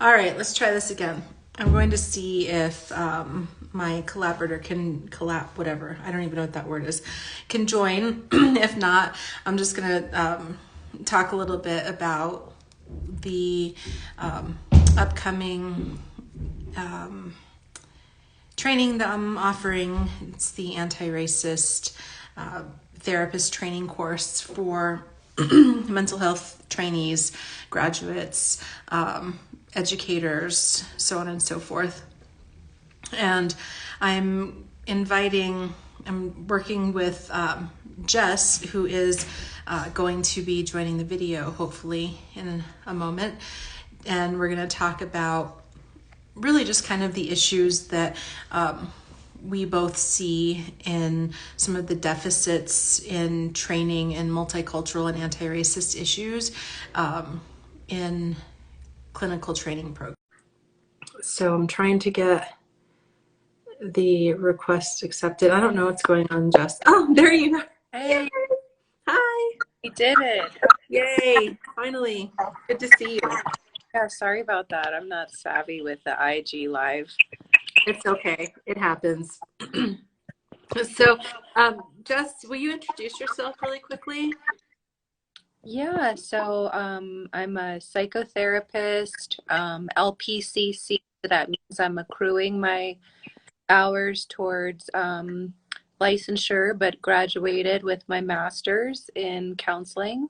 All right, let's try this again. I'm going to see if my collaborator can whatever. I don't even know what that word is, can join. If not, I'm just going to talk a little bit about the upcoming training that I'm offering. It's the anti-racist therapist training course for mental health trainees, graduates, educators, so on and so forth. And I'm working with Jess, who is going to be joining the video hopefully in a moment. And we're going to talk about really just kind of the issues that we both see in some of the deficits in training in multicultural and anti-racist issues in clinical training programs. So I'm trying to get the request accepted. I don't know what's going on, Jess. Oh, there you are. Hey, Hi. we did it. Yay. Finally. Good to see you. Yeah, sorry about that. I'm not savvy with the IG Live. It's okay. It happens. So, Jess, will you introduce yourself really quickly? Yeah, so I'm a psychotherapist, LPCC, so that means I'm accruing my hours towards licensure, but graduated with my master's in counseling,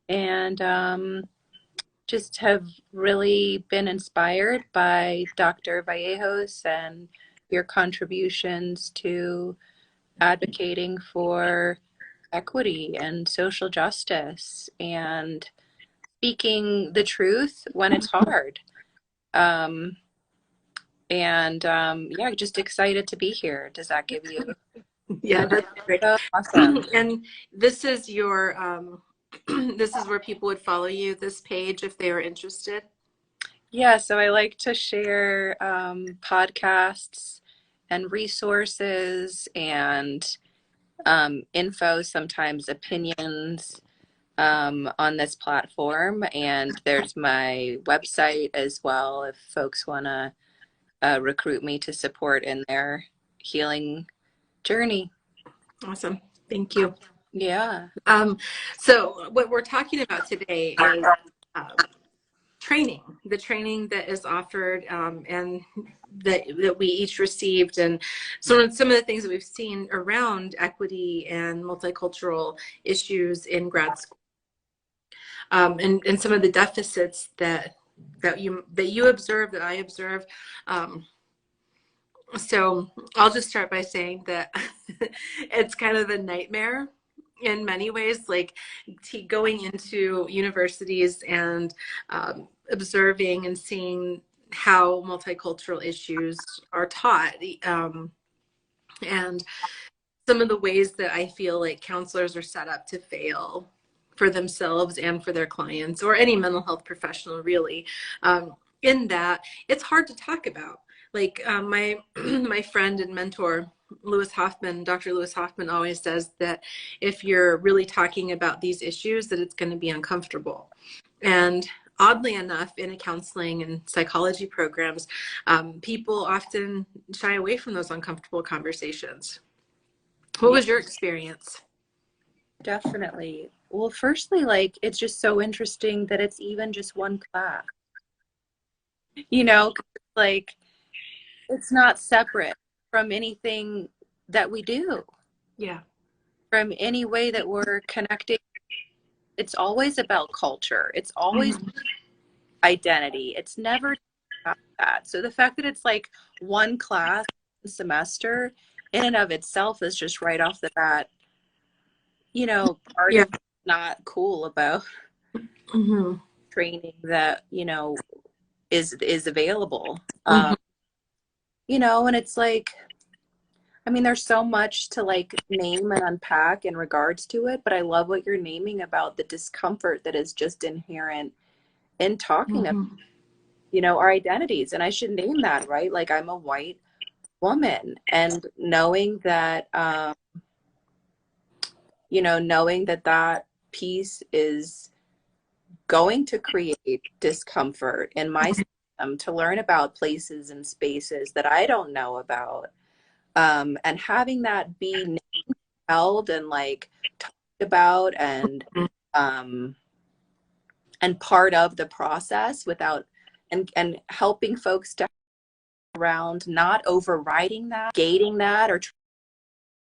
and just have really been inspired by Dr. Vallejos and your contributions to advocating for equity and social justice and speaking the truth when it's hard. Yeah, just excited to be here. Does that give you? Yeah, that's great. Awesome. And this is your this is where people would follow you, this page, if they were interested. Yeah, so I like to share podcasts and resources and info, sometimes opinions on this platform. And there's my website as well if folks want to recruit me to support in their healing journey. Awesome. Thank you. Yeah. So what we're talking about today is training, the training that is offered and that we each received, and some of the things that we've seen around equity and multicultural issues in grad school, and some of the deficits that you observe, that I observe. So I'll just start by saying that it's kind of a nightmare in many ways, like going into universities and observing and seeing how multicultural issues are taught, and some of the ways that I feel like counselors are set up to fail for themselves and for their clients, or any mental health professional really, in that it's hard to talk about. Like my my friend and mentor Lewis Hoffman, Dr. Lewis Hoffman, always says that if you're really talking about these issues, that it's going to be uncomfortable. And oddly enough, in a counseling and psychology programs, people often shy away from those uncomfortable conversations. What was your experience? Definitely. Well, firstly, like, it's just so interesting that it's even just one class, 'cause like, it's not separate from anything that we do, Yeah. from any way that we're connecting. It's always about culture. It's always identity. It's never about that. So the fact that it's like one class semester in and of itself is just right off the bat, part Yeah. of not cool about Mm-hmm. training that, is available. Mm-hmm. And it's like, I mean, there's so much to like name and unpack in regards to it, but I love what you're naming about the discomfort that is just inherent in talking about, Mm-hmm. our identities. And I should name that, right? Like, I'm a white woman, and knowing that piece is going to create discomfort in my to learn about places and spaces that I don't know about. And having that be held and like talked about um, and part of the process without and helping folks to around not overriding that, gating that, or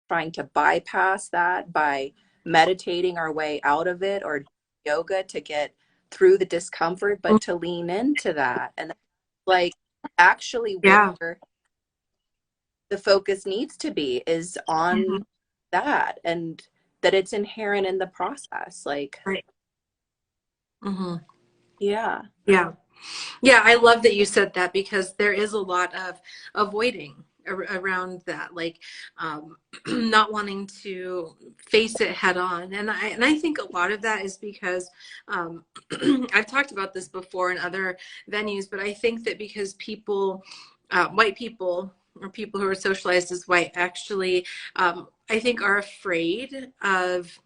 trying to bypass that by meditating our way out of it or yoga to get through the discomfort, but to lean into that. And like actually Yeah. where the focus needs to be is on that, and that it's inherent in the process. Like, Right. Mm-hmm. yeah. Yeah. Yeah, I love that you said that because there is a lot of avoiding around that, like not wanting to face it head on. And I think a lot of that is because I've talked about this before in other venues, but I think that because people, white people or people who are socialized as white, actually, I think are afraid of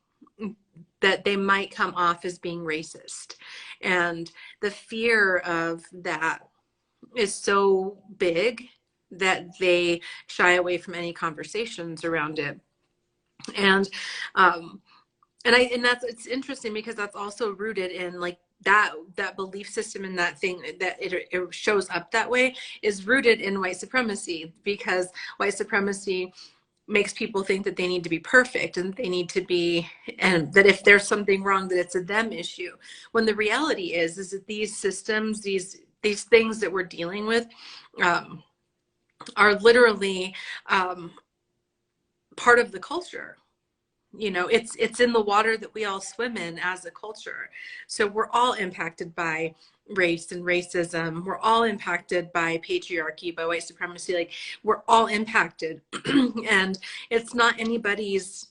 that they might come off as being racist. And the fear of that is so big that they shy away from any conversations around it. And um and that's, it's interesting because that's also rooted in like that belief system and that thing that it shows up that way is rooted in white supremacy, because white supremacy makes people think that they need to be perfect and they need to be, and that if there's something wrong that it's a them issue, when the reality is that these systems, these things that we're dealing with, um, are literally part of the culture. You know, it's in the water that we all swim in as a culture. So we're all impacted by race and racism. We're all impacted by patriarchy, by white supremacy. Like, we're all impacted. And it's not anybody's,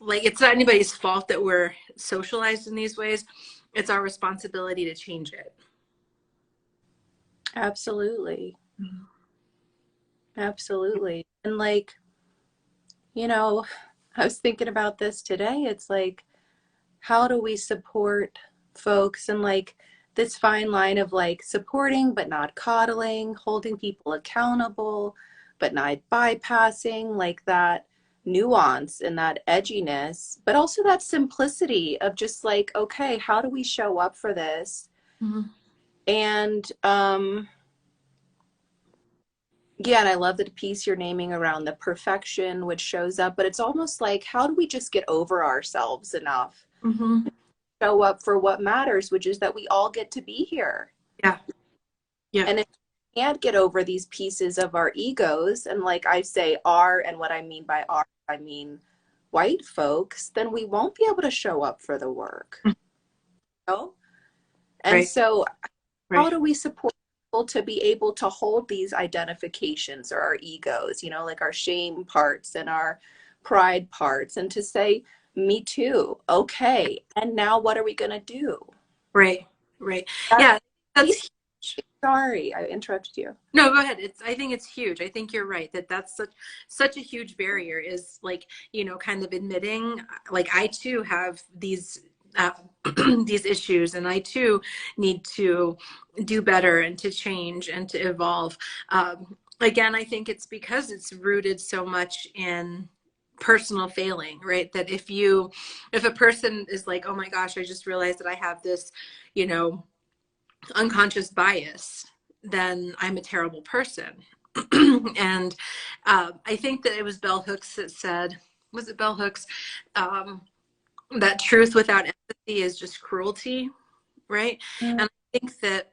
like, it's not anybody's fault that we're socialized in these ways. It's our responsibility to change it. Absolutely. Absolutely. And like, you know, I was thinking about this today. It's like, how do we support folks, and like this fine line of like supporting but not coddling, holding people accountable but not bypassing, like that nuance and that edginess, but also that simplicity of just like, okay, how do we show up for this? Mm-hmm. And yeah, and I love the piece you're naming around the perfection, which shows up, but it's almost like, how do we just get over ourselves enough, Mm-hmm. show up for what matters, which is that we all get to be here. Yeah. Yeah. And if we can't get over these pieces of our egos, and like I say, our, and what I mean by our, I mean white folks, then we won't be able to show up for the work. You know? And Right. so, how Right. do we support people to be able to hold these identifications or our egos, you know, like our shame parts and our pride parts, and to say, me too, okay, and now what are we going to do? Right. Right. That's Yeah. That's Sorry, I interrupted you. No, go ahead. I think it's huge. I think you're right that that's such a huge barrier, is like, you know, kind of admitting like I too have these uh, these issues, and I too need to do better and to change and to evolve. Again, I think it's because it's rooted so much in personal failing, right? That if a person is like, oh my gosh, I just realized that I have this, you know, unconscious bias, then I'm a terrible person. And I think that it was Bell Hooks that said, was it Bell Hooks, um, that truth without empathy is just cruelty, right? Mm. And I think that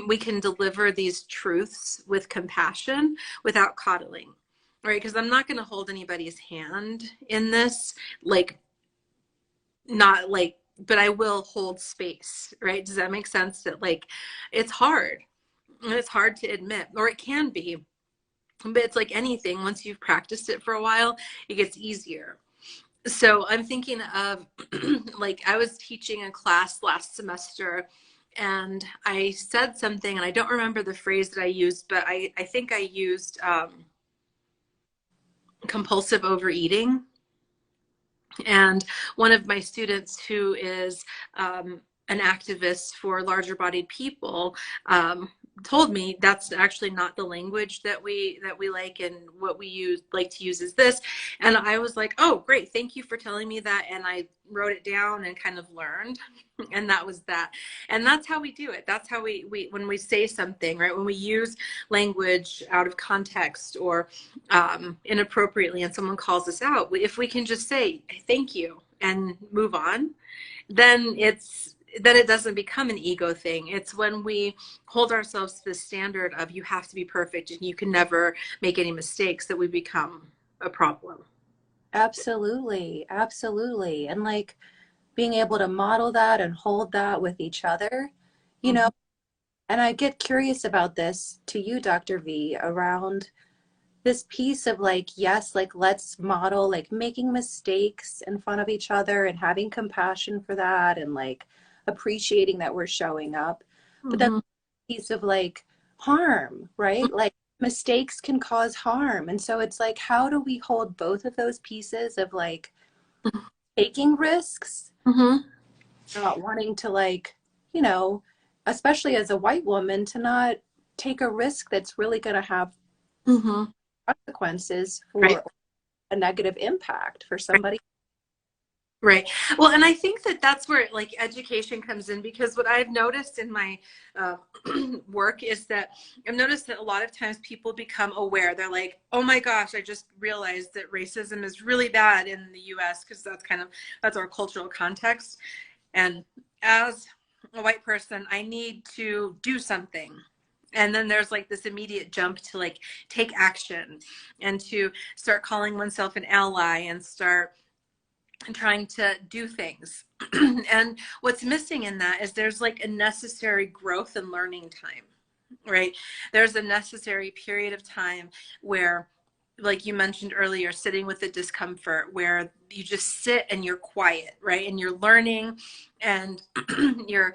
we can deliver these truths with compassion without coddling, right? Because I'm not going to hold anybody's hand in this, like, not like, but I will hold space, right? Does that make sense? That like, it's hard, and it's hard to admit, or it can be, but it's like anything, once you've practiced it for a while, it gets easier. So I'm thinking of like, I was teaching a class last semester, and I said something, and I don't remember the phrase that I used, but I think I used compulsive overeating. And one of my students who is an activist for larger bodied people told me that's actually not the language that we like, and what we like to use is this. And I was like, oh great, thank you for telling me that. And I wrote it down and kind of learned. And that was that. And that's how we do it. That's how we when we say something, right, when we use language out of context or inappropriately and someone calls us out, if we can just say thank you and move on, then it doesn't become an ego thing. It's when we hold ourselves to the standard of you have to be perfect and you can never make any mistakes that we become a problem. Absolutely. Absolutely. And like being able to model that and hold that with each other, you know, and I get curious about this to you, Dr. V, around this piece of like, yes, like let's model like making mistakes in front of each other and having compassion for that and like appreciating that we're showing up. But that's Mm-hmm. a piece of like harm, right? Like mistakes can cause harm. And so it's like, how do we hold both of those pieces of like taking risks, Mm-hmm. not wanting to like, you know, especially as a white woman, to not take a risk that's really going to have Mm-hmm. consequences Right. for a negative impact for somebody. Right. Well, and I think that that's where like education comes in, because what I've noticed in my uh, work is that I've noticed that a lot of times people become aware. They're like, oh my gosh, I just realized that racism is really bad in the US, because that's our cultural context. And as a white person, I need to do something. And then there's like this immediate jump to like take action and to start calling oneself an ally and start trying to do things. And what's missing in that is there's like a necessary growth and learning time, right? There's a necessary period of time where, like you mentioned earlier, sitting with the discomfort, where you just sit and you're quiet, right? And you're learning and you're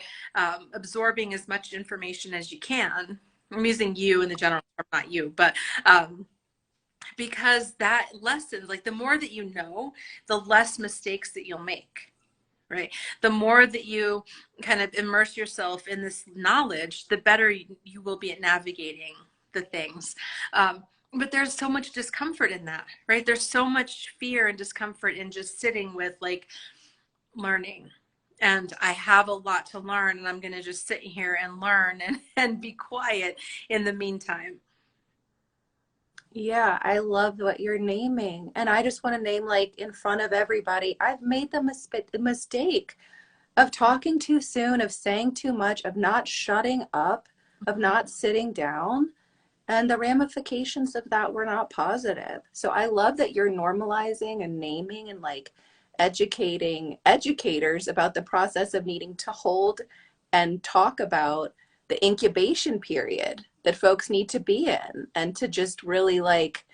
absorbing as much information as you can. I'm using you in the general term, not you, but because that lessons, like the more that you know, the less mistakes that you'll make, right? The more that you kind of immerse yourself in this knowledge, the better you will be at navigating the things. But there's so much discomfort in that, right? There's so much fear and discomfort in just sitting with like learning. And I have a lot to learn, and I'm going to just sit here and learn and be quiet in the meantime. Yeah, I love what you're naming. And I just want to name, like, in front of everybody, I've made the mistake of talking too soon, of saying too much, of not shutting up, of not sitting down. And the ramifications of that were not positive. So I love that you're normalizing and naming and like educating educators about the process of needing to hold and talk about the incubation period that folks need to be in and to just really like,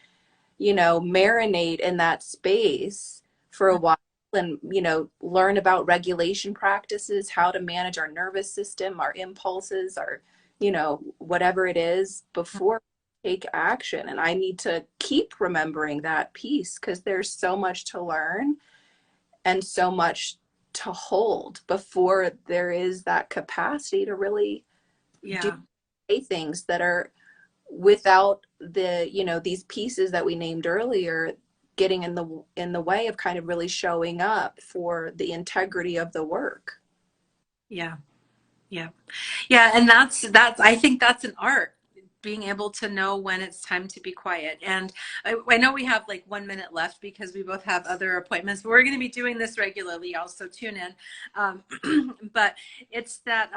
you know, marinate in that space for a while and, you know, learn about regulation practices, how to manage our nervous system, our impulses, our, you know, whatever it is before we take action. And I need to keep remembering that piece because there's so much to learn and so much to hold before there is that capacity to really do Yeah. things that are without the, you know, these pieces that we named earlier getting in the way of kind of really showing up for the integrity of the work. Yeah. Yeah. Yeah. And I think that's an art, being able to know when it's time to be quiet. And I know we have like 1 minute left because we both have other appointments, but we're going to be doing this regularly. Also tune in. But it's that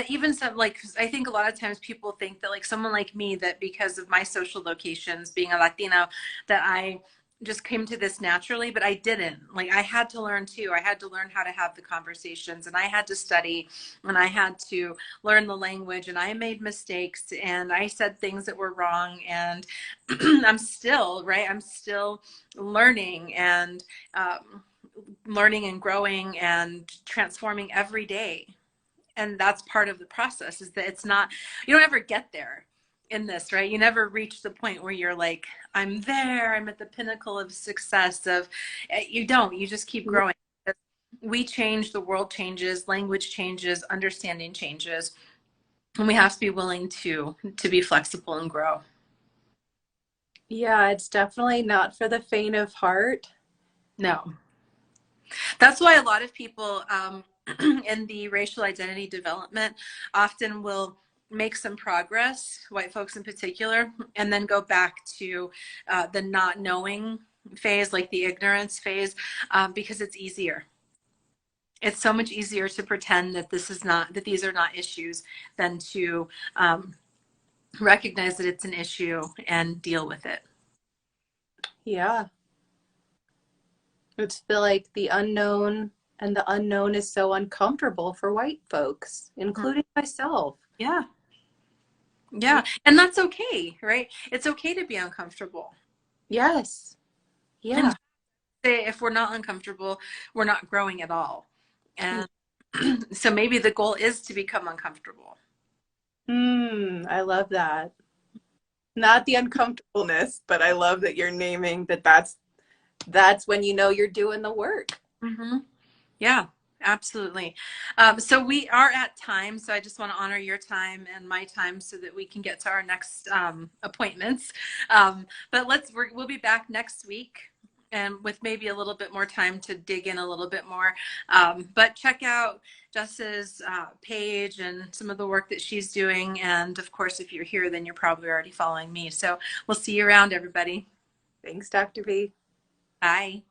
even some like, I think a lot of times people think that like someone like me, that because of my social locations being a Latino, that I just came to this naturally, but I didn't. Like I had to learn too. I had to learn how to have the conversations, and I had to study, and I had to learn the language, and I made mistakes, and I said things that were wrong, and I'm still right. I'm still learning and learning and growing and transforming every day. And that's part of the process, is that it's not, you don't ever get there in this, right? You never reach the point where you're like, I'm there, I'm at the pinnacle of success. Of you don't, you just keep growing. we change, the world changes, language changes, understanding changes, and we have to be willing to be flexible and grow. Yeah, it's definitely not for the faint of heart. No. That's why a lot of people in the racial identity development often will make some progress, white folks in particular, and then go back to the not knowing phase, like the ignorance phase, because it's easier. It's so much easier to pretend that that these are not issues than to recognize that it's an issue and deal with it. Yeah. It's feel like the unknown, and the unknown is so uncomfortable for white folks, including myself. Yeah. Yeah. And that's okay, right? It's okay to be uncomfortable. Yes. And Yeah. say if we're not uncomfortable, we're not growing at all. And so maybe the goal is to become uncomfortable. I love that. Not the uncomfortableness, but I love that you're naming that's when you know you're doing the work. Mm-hmm. Yeah, absolutely. So we are at time. So I just want to honor your time and my time so that we can get to our next appointments. But we'll be back next week and with maybe a little bit more time to dig in a little bit more. But check out Jess's page and some of the work that she's doing. And of course, if you're here, then you're probably already following me. So we'll see you around, everybody. Thanks, Dr. V. Bye.